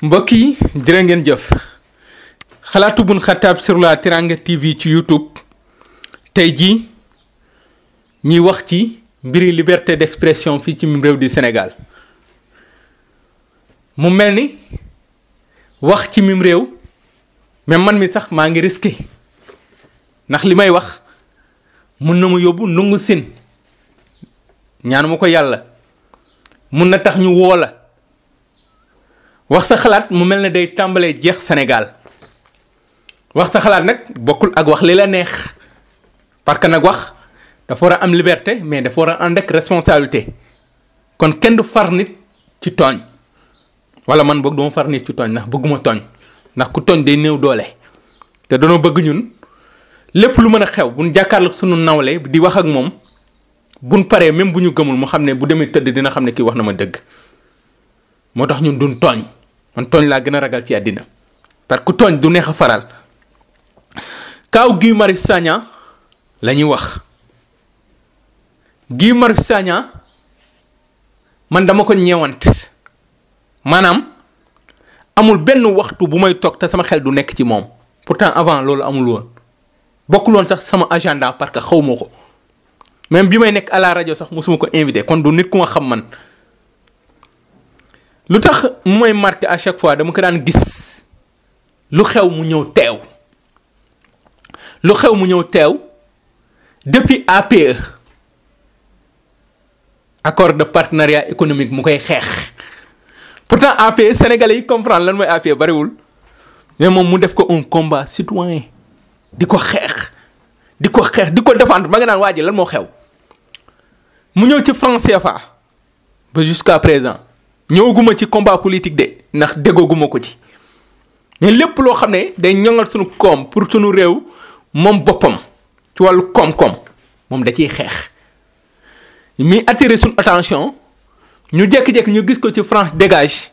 mbokk yi jërë ngeen jëf xalaatu bun xataab sur la Teranga TV ci YouTube tey jii ñuy wax ci mbiri liberté d'expression fii ci réew di Sénégal mu mel ni wax ci mim réew mais man mi sax maa ngi risqué ndax li may wax mun na mu yóbbu ndungu sin ñaanu ma ko yàlla mun na tax ñu woo la wax sa xalaat mu mel ne day tàmbalee jeex Sénégal wax sa xalaat nag bokkul ak wax li la neex parce que nag wax dafa war a am liberté mais dafa war a ànd ak responsabilité kon kenn du far nit ci tooñ wala man boog duma far nit ci tooñ ndax bëgguma tooñ ndax ku tooñ day néew doole te danoo bëgg ñun lépp lu mën a xew buñ jàkkaarloog sunu nawle di wax ak moom buñ paree même bu ñu gëmul mu xam ne bu demee tëdd dina xam ne kii wax na ma dëgg moo tax ñun duñ tooñ man tooñ laa gën a ragal ci àddina parce que tooñ du neex a faral kaaw Guy Marius Sagna la ñuy wax Guy Marius Sagna man dama ko ñeewant maanaam amul benn waxtu bu may toog te sama xel du nekk ci moom pourtant avant loolu amul woon bokkul woon sax sama agenda parce que xaw ma ko même bi may nekk à la rajo sax mosuma ko invité kon du nit ku ma xam man lu tax mu may marqué à chaque fois dama ko daan gis lu xew mu ñëw teew lu xew mu ñëw teew depuis APE accord de partenariat économique mu koy xeex pourtant APE sénégalais yi comprendre lan mooy APE bariwul mais moom mu def ko un combat citoyen di ko xeex di ko défendre ma nga naan waa ji lan moo xew mu ñëw ci franc CFA ba jusqu'à présent ñëwaguma ci combat politique de ndax déggooguma ko ci mais lépp loo xam ne day ñoŋal suñu koom pour suñu réew moom boppam ci wàllu koom-koom moom da ciy xeex mi attirer suñu attention ñu jékki-jékki ñu gis ko ci France Dégage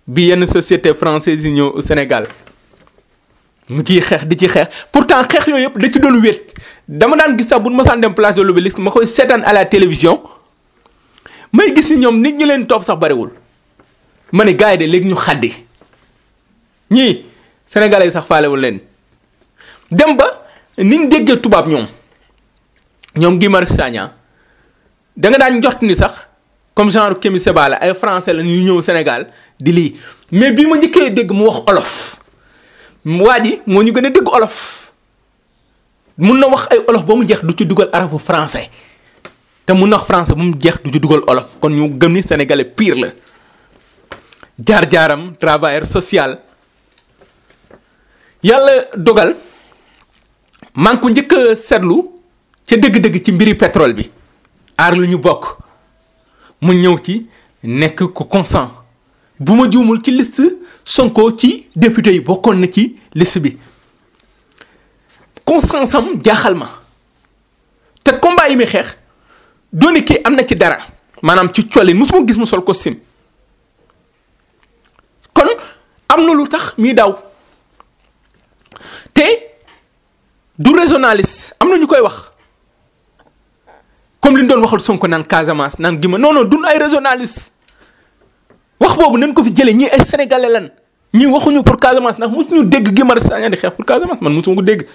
bi yenn société française yi ñëw au Sénégal mu ciy xeex di ci xeex pourtant xeex yooyu yëpp da ci doon wét dama daan gis sax bu ma saan dem place de l'Obélisque ma koy seetaan à la télévision may gis ni ñoom nit ñi leen topp sax bariwul ma ne gars yi de léegi ñu xaddi ñii sénégalais yi sax faalewul leen dem ba ni ñu déggee tubaab ñoom Guy Marius Sagna da nga daan njort ni sax comme genre Kémi Séba la ay français la ñu ñëw Sénégal di lii mais bi ma njëkkee dégg mu wax olof waa ji moo ñu gën a dégg olof mun na wax ay olof ba mu jeex du ci dugal arafu français te mun na wax français ba mu jeex du ci dugal olof kon ñu gëm ni sénégalais pire la jaar-jaaram travailleur social yàlla dogal maa ngi ko njëkk a seetlu ca dëgg-dëgg ci mbiri pétrole bi aar lu ñu bokk mu ñëw ci nekk ko consent bu ma juumul ci liste Sonko ci député yi bokkoon na ci liste bi conscience am jaaxal ma te combat yi muy xeex dooni kii am na ci dara maanaam ci colin mosuma gis mu sol costume kon am na lu tax muy daw te du raisonnaliste am na ñu koy wax comme li ñu doon waxal Sonko naan Casamance naan gi ma non duñ ay raisonnaliste wax boobu nañ ko fi jëlee ñii ay sénégalais lan ñii waxuñu pour Casamance ndax mosuñu dégg Guy Marius Sagna di xeex pour Casamance man mosuma ko dégg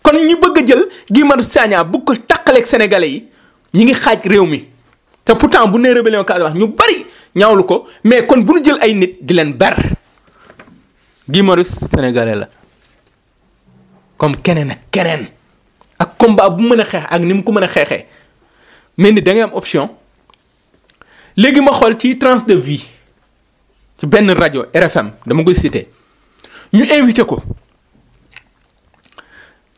kon ñi bëgg a jël Guy Marius Sagna bëgg ko tàqaleeg sénégalais yi ñi ngi xaaj réew mi te pourtant bu nee rébellion Casamance ñu bari ñaawlu ko mais kon bu ñu jël ay nit di leen ber Guy Marius sénégalais la comme keneen ak keneen ak combat bu mën a xeex ak ni mu ko mën a xeexee mais ni da ngay am option léegi ma xool ci tranche de vie ci benn rajo RFM dama koy cité ñu invité ko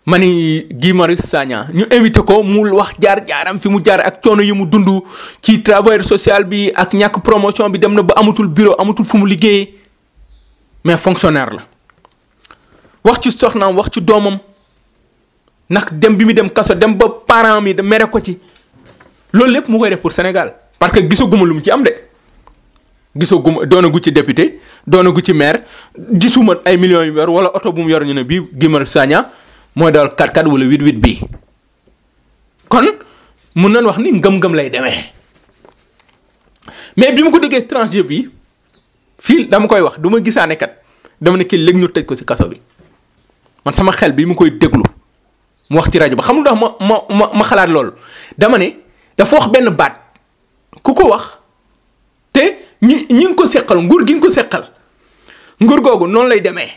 ma ni Guy Marius Sagna ñu invité ko mu wax jaar-jaaram fi mu jaar ak coono yi mu dund ci travail social bi ak ñàkk promotion bi dem na ba amatul bureau amatul fu mu liggéeyee mais fonctionnaire la wax ci soxnaam wax ci doomam ndax dem bi mu dem kaso dem ba parents mi mere ko ci loolu lépp mu koy def pour Sénégal parce que gisaguma lu mu ci am de gisaguma doonagu ci député doonagu ci maire gisuma ay millions yu mu yor wala oto bu mu yor ñu ne bii Guy Marius Sagna mooy dawal 4x4 wala 8x8 bii kon mun nañ wax ni ngëm-ngëm lay demee mais bi mu ko déggee tranche bi fii dama koy wax du ma gisaane kat dama ne kii léegi ñu tëj ko ci kaso bi man sama xel bi mu koy déglu mu wax ci rajo ba xamul ndax ma xalaat loolu dama ne dafa wax benn baat ku ko wax te ñi ngi ko seqal nguur gi nga ko seqal nguur googu noonu lay demee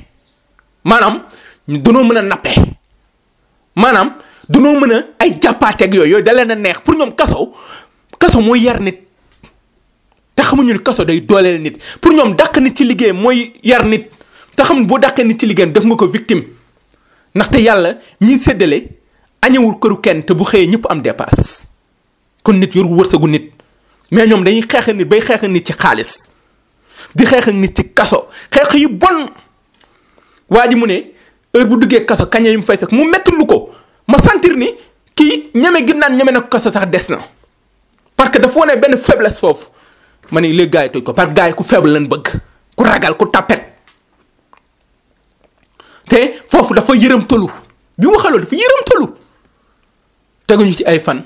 maanaam dunoo mën a nappe maanaam dunoo mën a ay jàppaateeg yooyu da leen a neex pour ñoom kaso mooy yar nit te xamuñu ni kaso day dooleel nit pour ñoom dàq nit ci liggéey mooy yar nit te xam boo dàqee nit ci liggéeyam def nga ko victime ndaxte yàlla mi séddale añewul këru kenn te bu xëyee ñëpp am dépasse kon nit yoru wërsëgu nit mais ñoom dañuy xeex nit bay xeex nit ci xaalis di xeex nit ci kaso xeex yu bon waa ji mu ne heure bu duggee kaso kañe yi mu fay fekk mu metti lu ko ma sentir ni kii ñeme gi naan ñeme na kaso sax des na parce que dafa wane benn faiblesse foofu ma ne léegi gars yi toj ko parce que gars yi ku faible lañ bëgg ku ragal ku tapet te foofu dafa yërëmtalu bi mu xaloo dafa yërëmtalu teguñu ci ay fan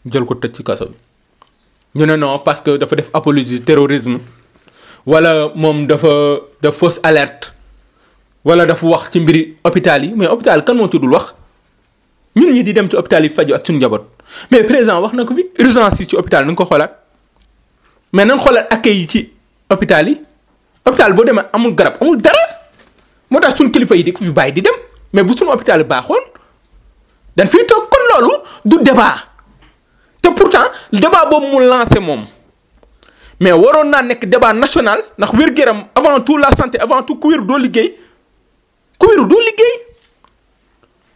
jël ko tëj ci kaso bi ñu ne non parce que dafa def apologie du terrorisme wala moom dafa def fausse alerte wala dafa wax ci mbiri hôpital yi mais hôpital kan moo ci dul wax ñun ñi di dem ci hôpital yi faju ak suñu njaboot mais président wax na ko fi urgence yi ci hôpital nañ ko xoolaat mais nañ xoolaat accueil yi ci hôpital yi hôpital boo demee amul garab amul dara moo tax suñu kilifa yi di ko fi bàyyi di dem mais bu suñu hôpital baaxoon dañ fiy toog kon loolu du débat te pourtant débat boobu mu lancé moom mais waroon naa nekk débat national ndax wér-gu-yaram avant tout la santé avant tout ku wéru doo liggéey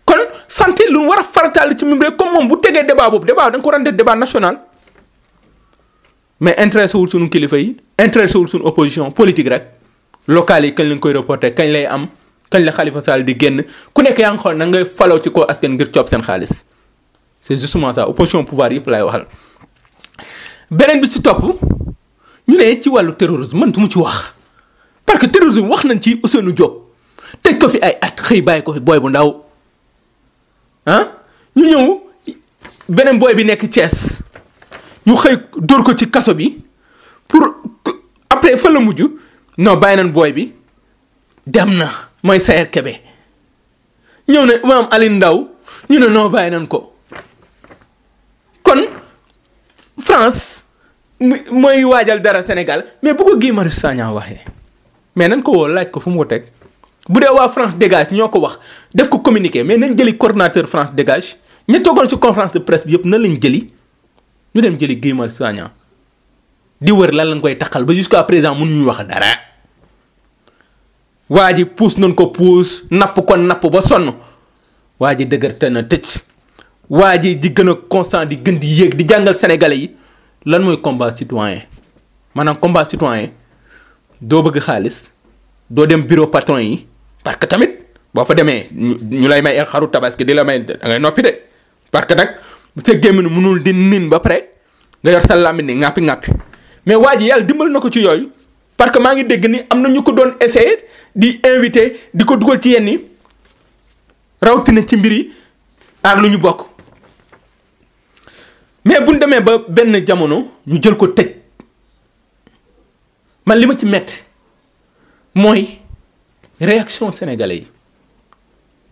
kon santé lu war a farataal ci mim rek comme moom bu tegee débat boobu débat da nga ko war a def débat national mais intéressé wul suñu kilifa yi intéressé wul suñu opposition politique rek local yi kañ lañ koy reporté kañ lay am kañ la Khalifa Sall di génn ku nekk yaa ngi xool na ngay faloo ci ko askan ngir coob seen xaalis c'est justement ça opposition pouvoir yëpp laay waxal. beneen bi ci topp ñu ne ci wàllu terrorisme man du mu ci wax parce que terrorisme wax nañ ci Ousseynou Diop tëj ko fi ay at xëy bàyyi ko fi booy bu ndaw ah ñu ñëw beneen booy bi nekk Thiès ñu xëy dóor ko ci kaso bi pour après fa la mujj non bàyyi nañ booy bi dem na mooy Sayer Kébé ñëw ne maam Alioune Ndao ñu ne non bàyyi nañ ko kon France mooy waajal dara Sénégal mais bu ko Guy Marius Sagna waxee mais nañ ko woo laaj ko fu mu ko teg bu dee waa France dégage ñoo ko wax def ko communiqué mais nañ jëli coordonnateur France dégage ña toogoon ci conférence de presse bi yëpp na lañ jëli ñu dem jëli Guy Marius Sagna di wër lan lañ koy taxal ba jusqu'à présent mënuñu wax dara waa ji puus nañ ko puus napp ko napp ba sonn waa ji dëgër te na tëj waa ji di gën a constant di gën di yéeg di jàngal sénégalais yi lan mooy combat citoyen maanaam combat citoyen doo bëgg xaalis doo dem bureau patron yi parce que tamit boo fa demee ñu lay may xaru tabaski di la may da ngay noppi de parce que nag sa gémmiñ mënul di nin ba pare nga yor sa làmmiñ ni ŋàppi mais waa ji yàlla dimbal na ko ci yooyu parce que maa ngi dégg ni am na ñu ko doon essayer di invité di ko dugal ci yenn yi rawatina ci mbir yi ak lu ñu bokk mais bu ñu demee ba benn jamono ñu jël ko tëj man li ma ci metti mooy réaction sénégalais yi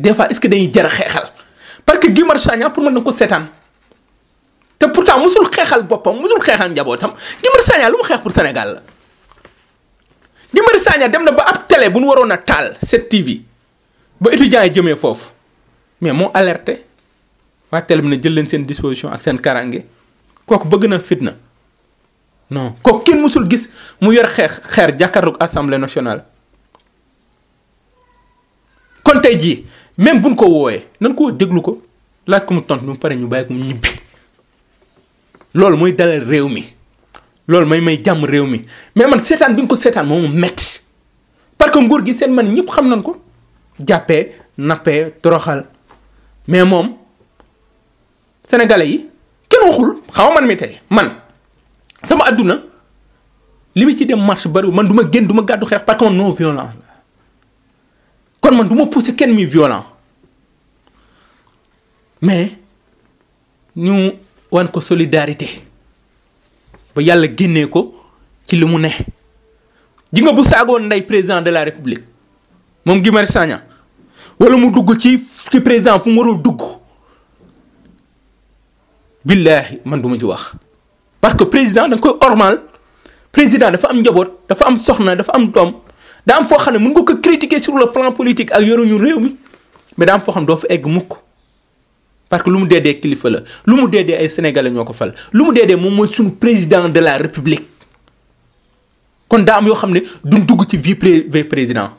des fois est-ce que dañuy jar a xeexal parce que Guy Marius Sagna pour man da nga ko seetaan te pourtant musul xeexal boppam musul xeexal njabootam Guy Marius Sagna lu mu xeex pour Sénégal la Guy Marius Sagna dem na ba ab télé bu ñu waroon a taal 7TV ba étudiants yi jëmee foofu mais moo alerté waa télé bi ne jël leen seen disposition ak seen karange kooku bëgg na fitna non kooku kenn musul gis mu yor xeer jàkkaarloog assemblée nationale. kon tey jii même buñ ko wooyee nan ko déglu ko laaj ko mu tontu mu pare ñu bàyyi ko mu ñibbi loolu mooy dalal réew mi loolu may jàmm réew mi mais man seetaan bi nga ko seetaan moomu metti parce que nguur gi seen man ñëpp xam nañ ko jàppee nappee toroxal mais moom sénégalais yi kenn waxul xaw man mi tey man sama adduna li mu ci dem marche bari man du ma génn du ma gàddu xeex parce que man non violent kon man du ma pousser kenn muy violent mais ñu wan ko solidarité ba yàlla génnee ko ci li mu ne ji nga bu saagoon ndey président de la république moom Guy Marius Sagna wala mu dugg ci président fu mu warul dugg billaahi man du ma ci wax parce que président da nga koy ormal président dafa am njaboot dafa am soxna dafa am doom daa am foo xam ne mën nga ko critiquer sur le plan politique ak yoruñu réew mi mais daa am foo xam ne doo fa egg mukk parce que lu mu dee kilifa la lu mu dee ay sénégalais ñoo ko fal lu mu dee moom mooy suñu président de la république kon daa am yoo xam ne duñ dugg ci vie privée président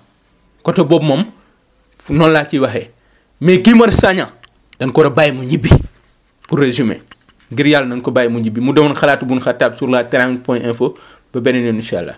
côté boobu moom noonu laa ciy waxee mais Guy Marius Sagna dañ ko war a bàyyi mu ñibbi pour résumer ngir yàlla nañ ko bàyyi mu ñibbi mu doon xalaatu buñ xataab sur la teranga.info ba beneen yoon incha allah.